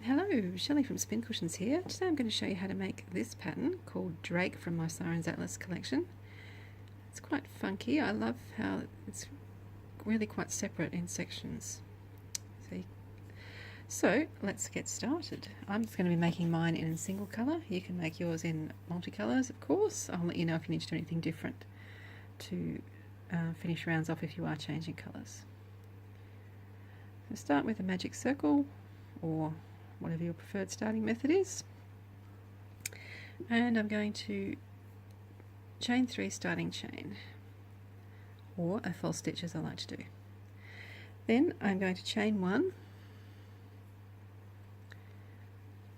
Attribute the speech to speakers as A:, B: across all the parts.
A: Hello, Shelley from Spin Cushions here. Today I'm going to show you how to make this pattern called Drake from my Siren's Atlas collection. It's quite funky. I love how it's really quite separate in sections. So let's get started. I'm just going to be making mine in a single colour. You can make yours in multicolours, of course. I'll let you know if you need to do anything different to finish rounds off if you are changing colours. So start with a magic circle or whatever your preferred starting method is, and I'm going to chain 3 starting chain, or a false stitch as I like to do. Then I'm going to chain 1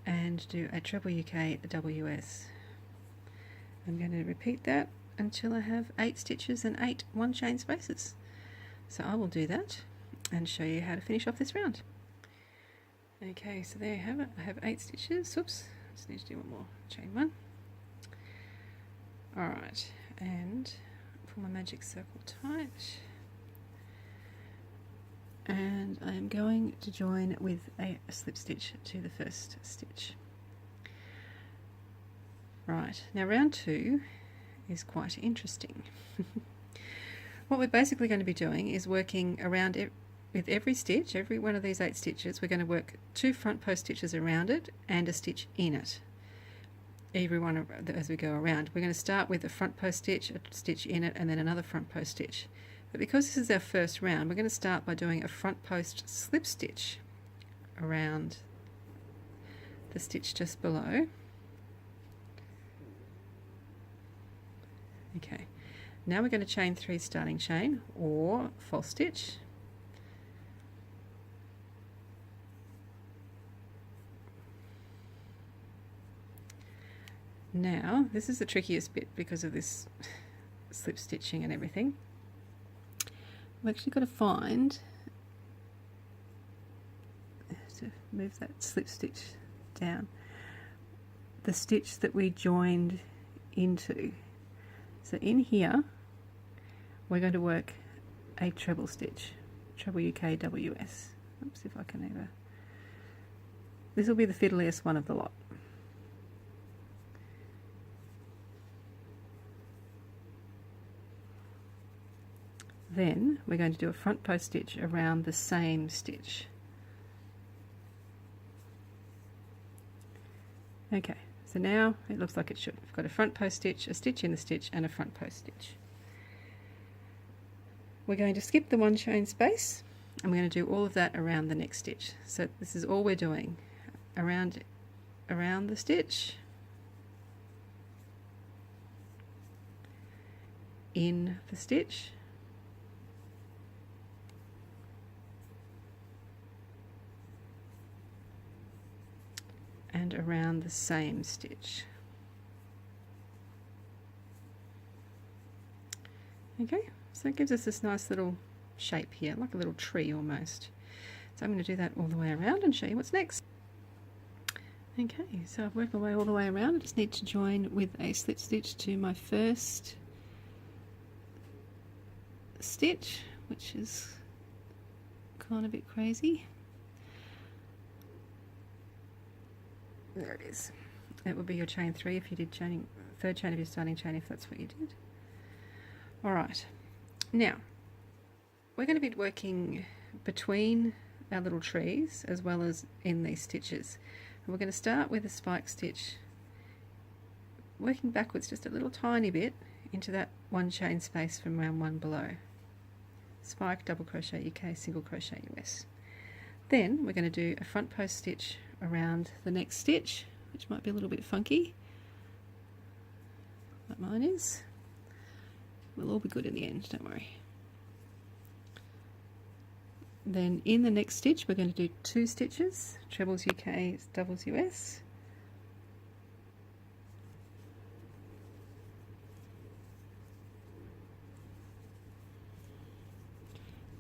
A: and do a treble UK WS. I'm going to repeat that until I have 8 stitches and 8 one chain spaces. So I will do that and show you how to finish off this round. Okay, so there you have it. I have 8 stitches. Oops, just need to do one more. Chain 1. Alright, and pull my magic circle tight. And I am going to join with a slip stitch to the first stitch. Right, now round 2 is quite interesting. What we're basically going to be doing is working around it. With every stitch, every one of these 8 stitches, we're going to work 2 front post stitches around it and a stitch in it. Every one as we go around. We're going to start with a front post stitch, a stitch in it, and then another front post stitch. But because this is our first round, we're going to start by doing a front post slip stitch around the stitch just below. Okay, now we're going to chain 3 starting chain or false stitch. Now, this is the trickiest bit because of this slip stitching and everything. We've actually got to find, to move that slip stitch down, the stitch that we joined into. So in here, we're going to work a treble stitch, treble UK WS. Oops, if I can ever. This will be the fiddliest one of the lot. Then we're going to do a front post stitch around the same stitch. Okay, so now it looks like it should. We've got a front post stitch, a stitch in the stitch, and a front post stitch. We're going to skip the one chain space, and we're going to do all of that around the next stitch. So this is all we're doing. Around the stitch, in the stitch, and around the same stitch. Okay, so it gives us this nice little shape here, like a little tree almost. So I'm going to do that all the way around and show you what's next. Okay, so I've worked my way all the way around. I just need to join with a slip stitch to my first stitch, which is kind of a bit crazy. There it is. It would be your chain 3 if you did chaining, third chain of your starting chain if that's what you did. Alright, now we're going to be working between our little trees as well as in these stitches. And we're going to start with a spike stitch, working backwards just a little tiny bit into that one chain space from round 1 below. Spike, double crochet UK, single crochet US. Then we're going to do a front post stitch around the next stitch, which might be a little bit funky, like mine is. We'll all be good in the end, don't worry. Then in the next stitch we're going to do 2 stitches, trebles UK, doubles US.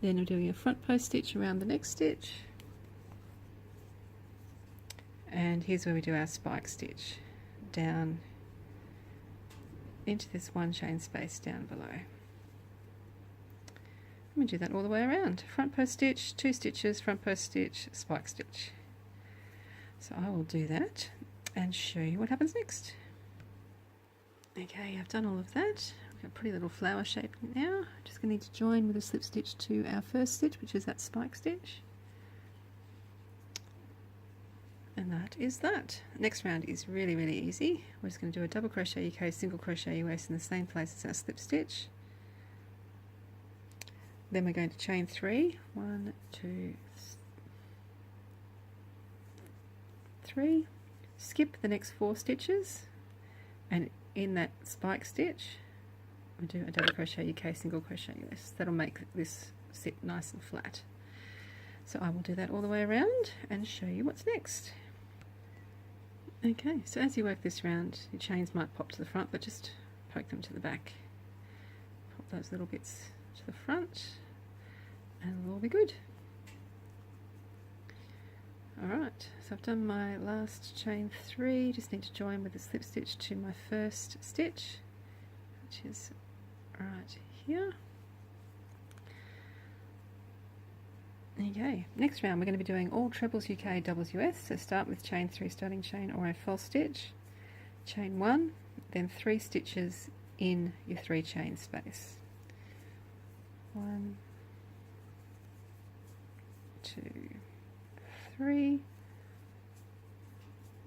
A: Then I'm doing a front post stitch around the next stitch. And here's where we do our spike stitch, down into this one chain space down below. I'm going to do that all the way around. Front post stitch, 2 stitches, front post stitch, spike stitch. So I will do that and show you what happens next. Okay, I've done all of that. I've got a pretty little flower shape now. Just going to need to join with a slip stitch to our first stitch, which is that spike stitch. And that is that. Next round is really, really easy. We're just going to do a double crochet UK, single crochet US in the same place as our slip stitch. Then we're going to chain 3. 1, 2, 3. Skip the next 4 stitches, and in that spike stitch we do a double crochet UK, single crochet US. That'll make this sit nice and flat. So I will do that all the way around and show you what's next. Okay, so as you work this round, your chains might pop to the front, but just poke them to the back. Pop those little bits to the front and it'll all be good. Alright, so I've done my last chain 3, just need to join with a slip stitch to my first stitch, which is right here. Okay, next round we're going to be doing all trebles UK, doubles US, so start with chain 3 starting chain or a false stitch, chain 1, then 3 stitches in your 3 chain space. 1, 2, 3,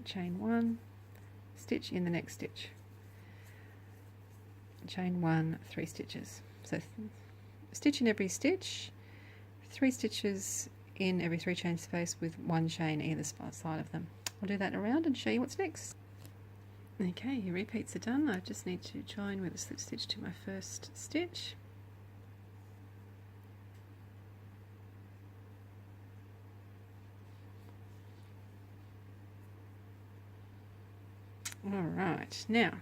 A: chain 1, stitch in the next stitch, chain 1, 3 stitches. So stitch in every stitch, 3 stitches in every 3 chain space with 1 chain either side of them. I'll do that around and show you what's next. Okay, your repeats are done. I just need to join with a slip stitch to my first stitch. Alright, now,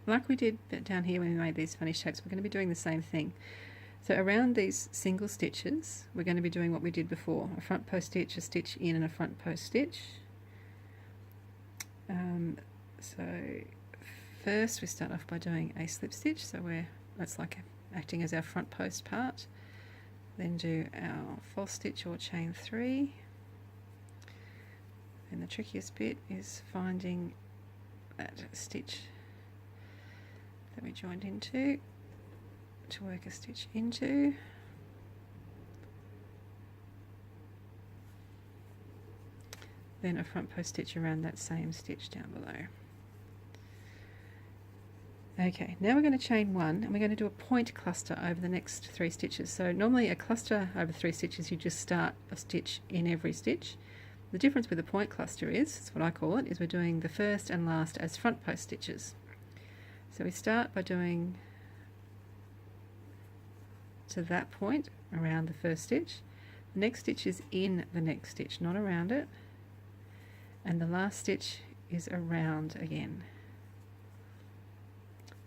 A: like we did down here when we made these funny shapes, we're going to be doing the same thing. So around these single stitches, we're going to be doing what we did before, a front post stitch, a stitch in and a front post stitch. So first we start off by doing a slip stitch, so that's like acting as our front post part. Then do our false stitch or chain 3. And the trickiest bit is finding that stitch that we joined into to work a stitch into. Then a front post stitch around that same stitch down below. Okay, now we're going to chain 1 and we're going to do a point cluster over the next 3 stitches. So normally a cluster over 3 stitches, you just start a stitch in every stitch. The difference with a point cluster is, that's what I call it, is we're doing the first and last as front post stitches. So we start by doing to that point around the first stitch. The next stitch is in the next stitch, not around it. And the last stitch is around again.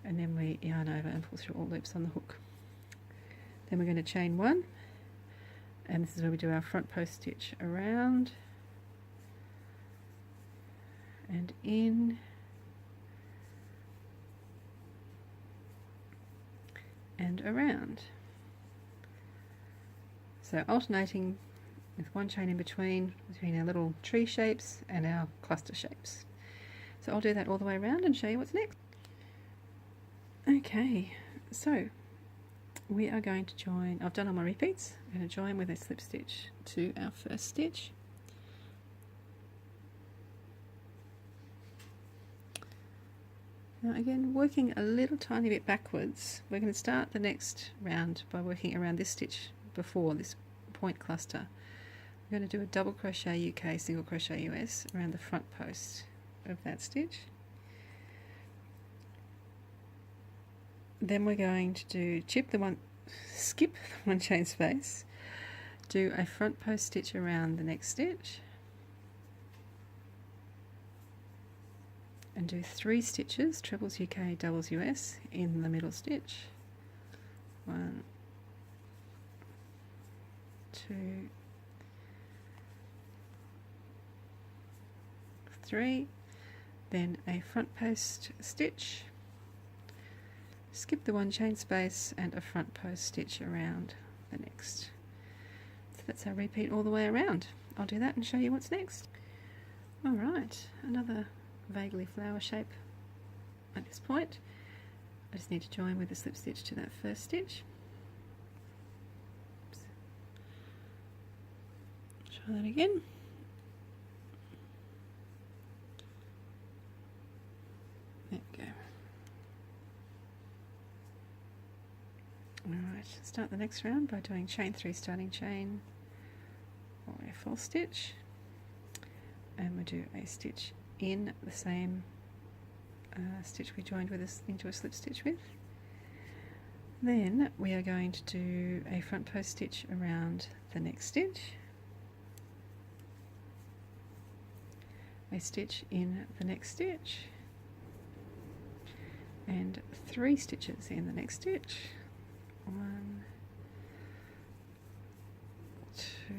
A: And then we yarn over and pull through all loops on the hook. Then we're going to chain 1, and this is where we do our front post stitch around and in and around. So alternating with 1 chain in between our little tree shapes and our cluster shapes. So I'll do that all the way around and show you what's next. Okay, so we are going to join, I've done all my repeats, I'm going to join with a slip stitch to our first stitch. Now again, working a little tiny bit backwards, we're going to start the next round by working around this stitch before this point cluster. We're going to do a double crochet UK, single crochet US around the front post of that stitch. Then we're going to do skip the 1 chain space, do a front post stitch around the next stitch, and do 3 stitches, trebles UK, doubles US in the middle stitch. 1, 2, 3, then a front post stitch, skip the 1 chain space and a front post stitch around the next. So that's our repeat all the way around. I'll do that and show you what's next. Alright, another vaguely flower shape at this point. I just need to join with a slip stitch to that first stitch. Oops. Try that again. There we go. Alright, start the next round by doing chain 3 starting chain or a false stitch, and we'll do a stitch in the same stitch we joined with into a slip stitch with. Then we are going to do a front post stitch around the next stitch, a stitch in the next stitch, and 3 stitches in the next stitch. 1, 2,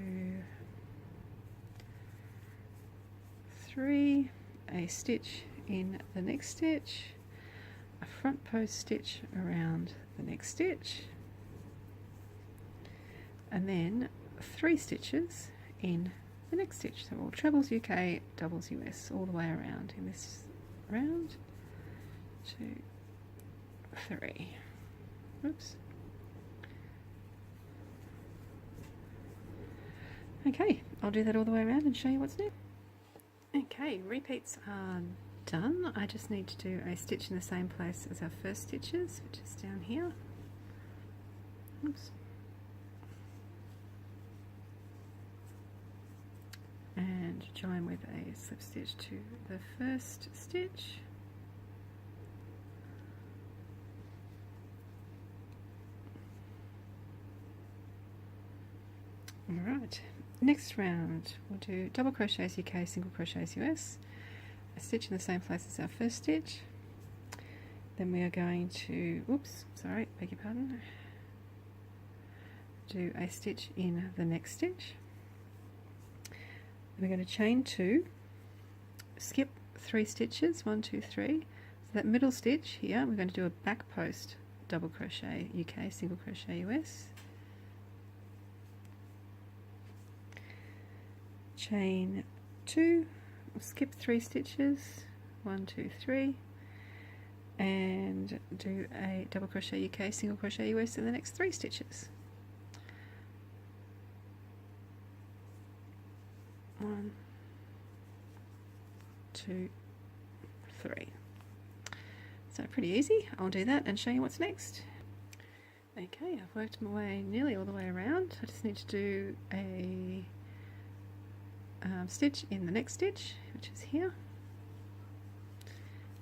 A: 3, a stitch in the next stitch, a front post stitch around the next stitch, and then 3 stitches in the next stitch. So all trebles UK, doubles US, all the way around in this round. 2, 3. Oops. Okay, I'll do that all the way around and show you what's next. Okay, repeats are done. I just need to do a stitch in the same place as our first stitches, which is down here. Oops. And join with a slip stitch to the first stitch. Alright, next round we'll do double crochets UK, single crochets US, a stitch in the same place as our first stitch. Then we are going to, oops, sorry, beg your pardon, do a stitch in the next stitch. We're going to chain 2, skip 3 stitches, 1, 2, 3. So that middle stitch here, we're going to do a back post double crochet UK, single crochet US. Chain 2, skip 3 stitches, 1, 2, 3, and do a double crochet UK, single crochet US in the next 3 stitches. 1, 2, 3. So pretty easy. I'll do that and show you what's next. Okay, I've worked my way nearly all the way around. I just need to do a stitch in the next stitch, which is here,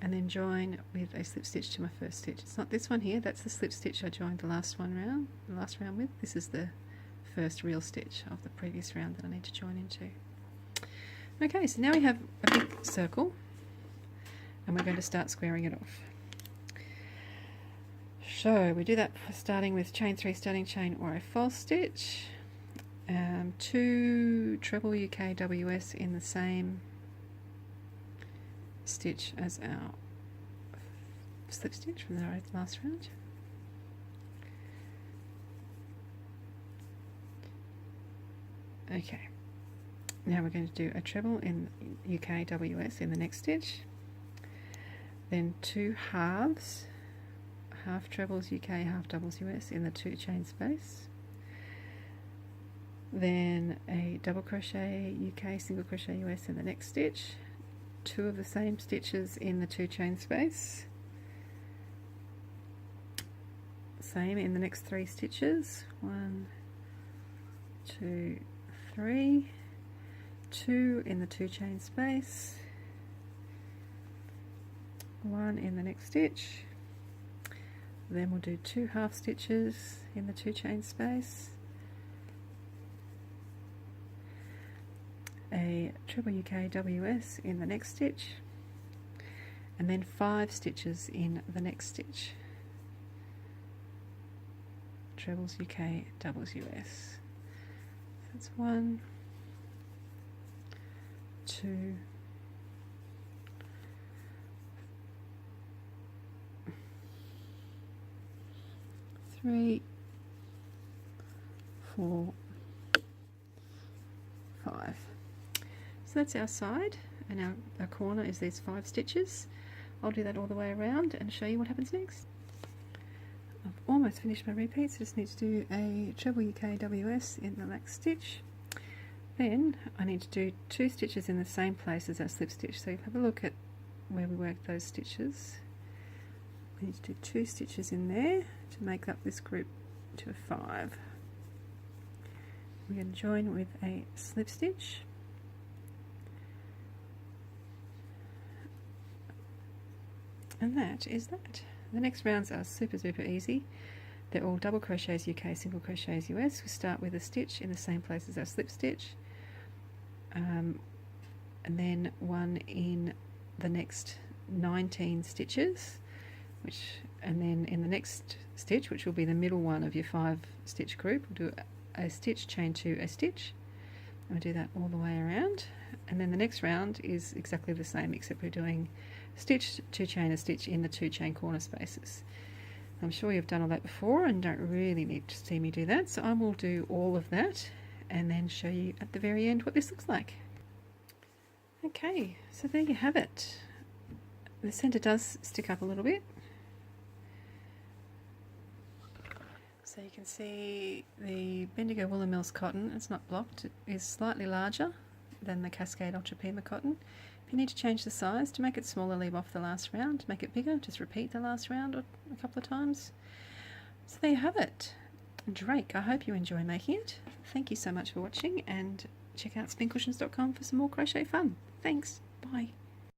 A: and then join with a slip stitch to my first stitch. It's not this one here, that's the slip stitch I joined the last round with. This is the first real stitch of the previous round that I need to join into. Okay, so now we have a big circle and we're going to start squaring it off. So we do that starting with chain 3 starting chain or a false stitch, 2 treble UK WS in the same stitch as our slip stitch from the last round. Okay, now we're going to do a treble in UK WS in the next stitch, then 2 halves, half trebles UK, half doubles US in the 2 chain space, then a double crochet UK, single crochet US in the next stitch, 2 of the same stitches in the 2 chain space, same in the next 3 stitches, 1, 2, 3, 2 in the 2 chain space, 1 in the next stitch, then we'll do 2 half stitches in the 2 chain space, a treble UK WS in the next stitch, and then 5 stitches in the next stitch, trebles UK, doubles US. So that's 1, 2, 3, 4, 5. So that's our side, and our corner is these 5 stitches. I'll do that all the way around and show you what happens next. I've almost finished my repeats, just need to do a treble UKWS in the next stitch. Then I need to do 2 stitches in the same place as our slip stitch. So have a look at where we worked those stitches. We need to do 2 stitches in there to make up this group to a 5. We're going to join with a slip stitch. And that is that. The next rounds are super easy. They're all double crochets UK, single crochets US. We start with a stitch in the same place as our slip stitch, and then one in the next 19 stitches, and then in the next stitch, which will be the middle one of your 5 stitch group, we'll do a stitch, chain 2, a stitch, and we'll do that all the way around. And then the next round is exactly the same, except we're doing stitch, 2 chain, a stitch in the 2 chain corner spaces. I'm sure you've done all that before and don't really need to see me do that, so I will do all of that and then show you at the very end what this looks like. Okay, so there you have it. The centre does stick up a little bit, so you can see the Bendigo Woolen Mills cotton, it's not blocked, it is slightly larger than the Cascade Ultra Pima cotton. If you need to change the size to make it smaller, leave off the last round. To make it bigger, just repeat the last round a couple of times. So there you have it. Drake, I hope you enjoy making it. Thank you so much for watching, and check out spincushions.com for some more crochet fun. Thanks. Bye.